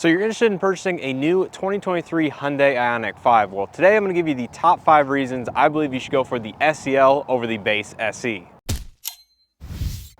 So you're interested in purchasing a new 2023 Hyundai Ioniq 5. Well, today I'm going to give you the top 5 reasons I believe you should go for the SEL over the base SE.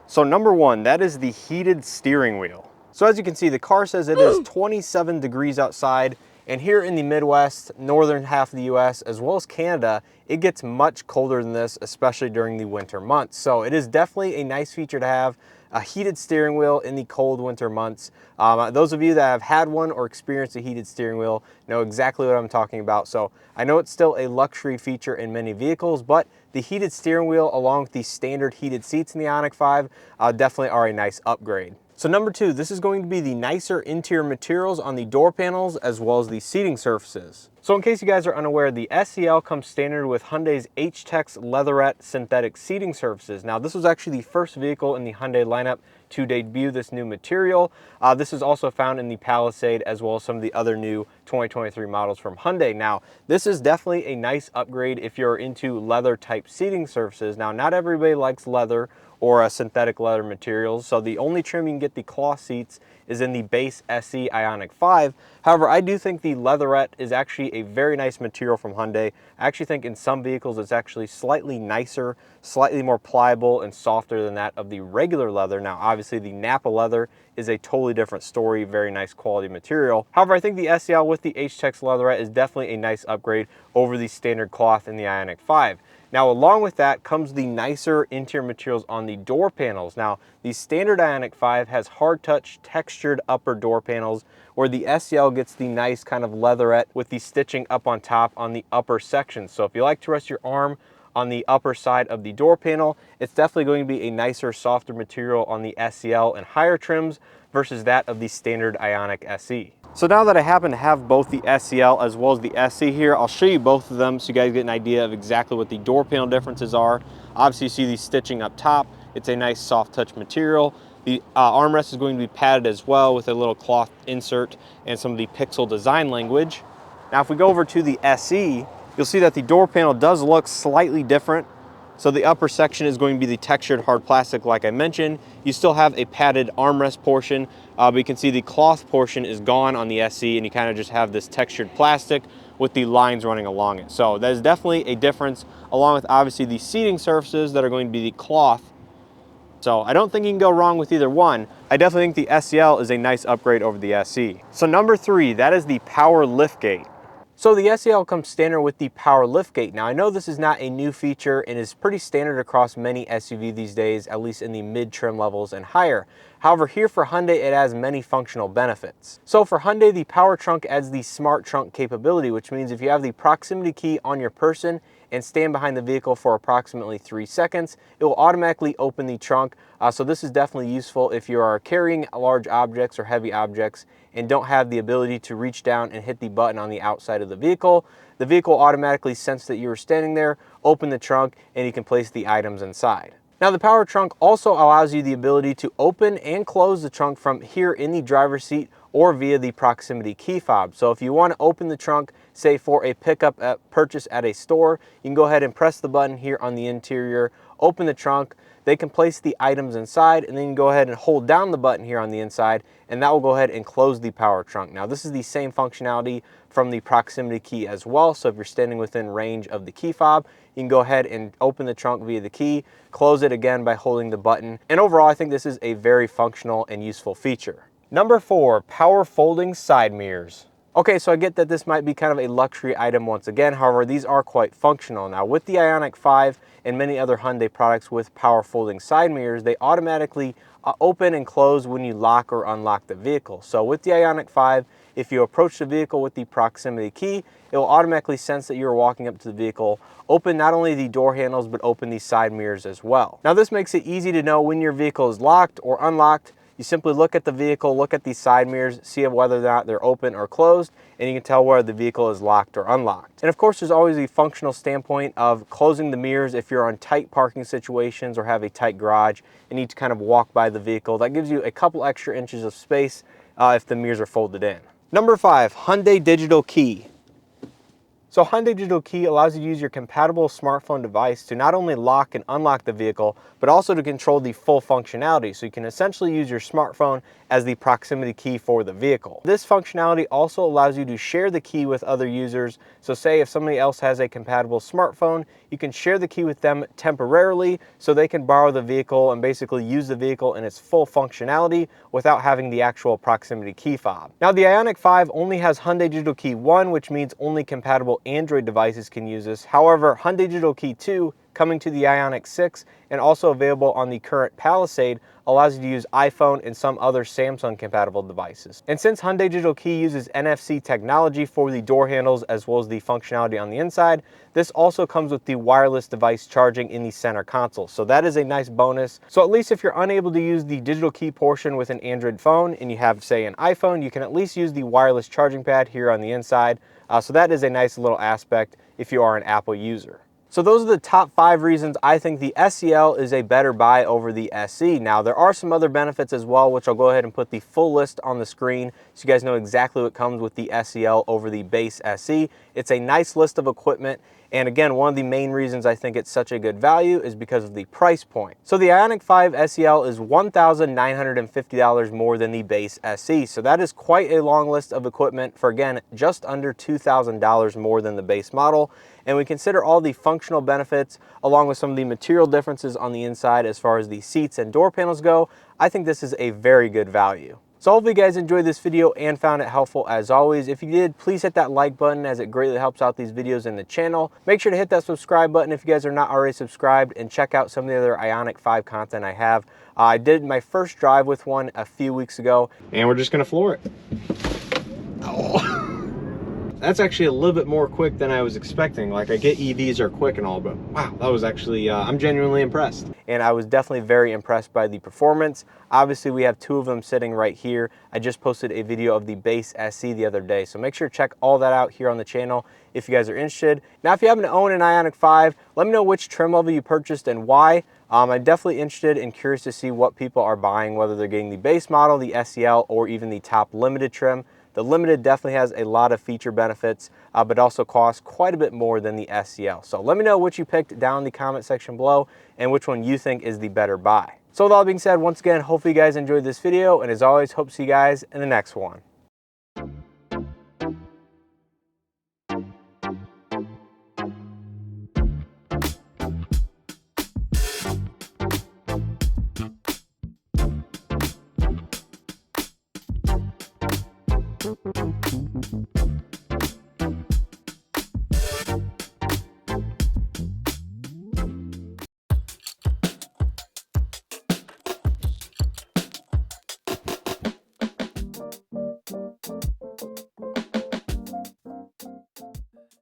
So number 1, that is the heated steering wheel. So as you can see, the car says it is 27 degrees outside, and here in the Midwest, northern half of the US, as well as Canada, it gets much colder than this, especially during the winter months. So it is definitely a nice feature to have, a heated steering wheel in the cold winter months. Those of you that have had one or experienced a heated steering wheel know exactly what I'm talking about. So I know it's still a luxury feature in many vehicles, but the heated steering wheel along with the standard heated seats in the Ioniq 5 definitely are a nice upgrade. So number 2, this is going to be the nicer interior materials on the door panels as well as the seating surfaces. So in case you guys are unaware, the SEL comes standard with Hyundai's H-Tex leatherette synthetic seating surfaces. Now this was actually the first vehicle in the Hyundai lineup to debut this new material. This is also found in the Palisade as well as some of the other new 2023 models from Hyundai. Now this is definitely a nice upgrade if you're into leather type seating surfaces. Now not everybody likes leather or synthetic leather materials, so the only trim you can get the cloth seats is in the base SE Ioniq 5. However, I do think the leatherette is actually a very nice material from Hyundai. I actually think in some vehicles it's actually slightly nicer, slightly more pliable and softer than that of the regular leather. Now obviously the Nappa leather is a totally different story, very nice quality material. However, I think the SEL with the H-Tex leatherette is definitely a nice upgrade over the standard cloth in the Ioniq 5. Now, along with that comes the nicer interior materials on the door panels. Now, the standard Ioniq 5 has hard touch textured upper door panels, where the SEL gets the nice kind of leatherette with the stitching up on top on the upper section. So if you like to rest your arm on the upper side of the door panel, it's definitely going to be a nicer, softer material on the SEL and higher trims versus that of the standard Ioniq SE. So now that I happen to have both the SEL as well as the SE here, I'll show you both of them so you guys get an idea of exactly what the door panel differences are. Obviously you see the stitching up top. It's a nice soft touch material. The armrest is going to be padded as well with a little cloth insert and some of the pixel design language. Now if we go over to the SE, you'll see that the door panel does look slightly different. So the upper section is going to be the textured hard plastic like I mentioned. You still have a padded armrest portion, but you can see the cloth portion is gone on the SE and you kind of just have this textured plastic with the lines running along it. So that is definitely a difference, along with obviously the seating surfaces that are going to be the cloth. So I don't think you can go wrong with either one. I definitely think the SEL is a nice upgrade over the SE. So number 3, that is the power liftgate. So the SEL comes standard with the power liftgate. Now I know this is not a new feature and is pretty standard across many SUV these days, at least in the mid-trim levels and higher. However, here for Hyundai, it has many functional benefits. So for Hyundai, the power trunk adds the smart trunk capability, which means if you have the proximity key on your person and stand behind the vehicle for approximately 3 seconds, it will automatically open the trunk. So this is definitely useful if you are carrying large objects or heavy objects and don't have the ability to reach down and hit the button on the outside of the vehicle. The vehicle automatically senses that you are standing there, open the trunk, and you can place the items inside. Now the power trunk also allows you the ability to open and close the trunk from here in the driver's seat or via the proximity key fob. So if you want to open the trunk, say for a pickup purchase at a store, you can go ahead and press the button here on the interior, open the trunk. They can place the items inside, and then you can go ahead and hold down the button here on the inside, and that will go ahead and close the power trunk. Now this is the same functionality from the proximity key as well. So if you're standing within range of the key fob, you can go ahead and open the trunk via the key, close it again by holding the button. And overall, I think this is a very functional and useful feature. Number 4, power folding side mirrors. Okay, so I get that this might be kind of a luxury item once again. However, these are quite functional. Now with the Ioniq 5 and many other Hyundai products with power folding side mirrors, they automatically open and close when you lock or unlock the vehicle. So with the Ioniq 5, if you approach the vehicle with the proximity key, it will automatically sense that you're walking up to the vehicle, open not only the door handles, but open these side mirrors as well. Now this makes it easy to know when your vehicle is locked or unlocked. You simply look at the vehicle, look at these side mirrors, see whether or not they're open or closed, and you can tell whether the vehicle is locked or unlocked. And of course, there's always a functional standpoint of closing the mirrors if you're on tight parking situations or have a tight garage and need to kind of walk by the vehicle. That gives you a couple extra inches of space if the mirrors are folded in. Number 5, Hyundai Digital Key. So Hyundai Digital Key allows you to use your compatible smartphone device to not only lock and unlock the vehicle, but also to control the full functionality. So you can essentially use your smartphone as the proximity key for the vehicle. This functionality also allows you to share the key with other users. So say if somebody else has a compatible smartphone, you can share the key with them temporarily so they can borrow the vehicle and basically use the vehicle in its full functionality without having the actual proximity key fob. Now the Ioniq 5 only has Hyundai Digital Key 1, which means only compatible Android devices can use this. However, Hyundai Digital Key 2, coming to the Ioniq 6 and also available on the current Palisade, allows you to use iPhone and some other Samsung compatible devices. And since Hyundai Digital Key uses NFC technology for the door handles as well as the functionality on the inside, this also comes with the wireless device charging in the center console. So that is a nice bonus. So at least if you're unable to use the digital key portion with an Android phone and you have, say, an iPhone, you can at least use the wireless charging pad here on the inside. So that is a nice little aspect if you are an Apple user. So those are the top 5 reasons I think the SEL is a better buy over the SE. Now there are some other benefits as well, which I'll go ahead and put the full list on the screen so you guys know exactly what comes with the SEL over the base SE. It's a nice list of equipment. And again, one of the main reasons I think it's such a good value is because of the price point. So the Ioniq 5 SEL is $1,950 more than the base SE. So that is quite a long list of equipment for, again, just under $2,000 more than the base model. And we consider all the functional benefits along with some of the material differences on the inside as far as the seats and door panels go. I think this is a very good value. So hopefully you guys enjoyed this video and found it helpful as always. If you did, please hit that like button as it greatly helps out these videos in the channel. Make sure to hit that subscribe button if you guys are not already subscribed, and check out some of the other Ioniq 5 content I have. I did my first drive with one a few weeks ago, and we're just gonna floor it. Oh. That's actually a little bit more quick than I was expecting. Like, I get EVs are quick and all, but wow, that was actually, I'm genuinely impressed. And I was definitely very impressed by the performance. Obviously, we have 2 of them sitting right here. I just posted a video of the base SE the other day, so make sure to check all that out here on the channel if you guys are interested. Now, if you happen to own an Ioniq 5, let me know which trim level you purchased and why. I'm definitely interested and curious to see what people are buying, whether they're getting the base model, the SEL, or even the top limited trim. The limited definitely has a lot of feature benefits, but also costs quite a bit more than the SEL. So let me know what you picked down in the comment section below and which one you think is the better buy. So with all being said, once again, hopefully you guys enjoyed this video, and as always, hope to see you guys in the next one.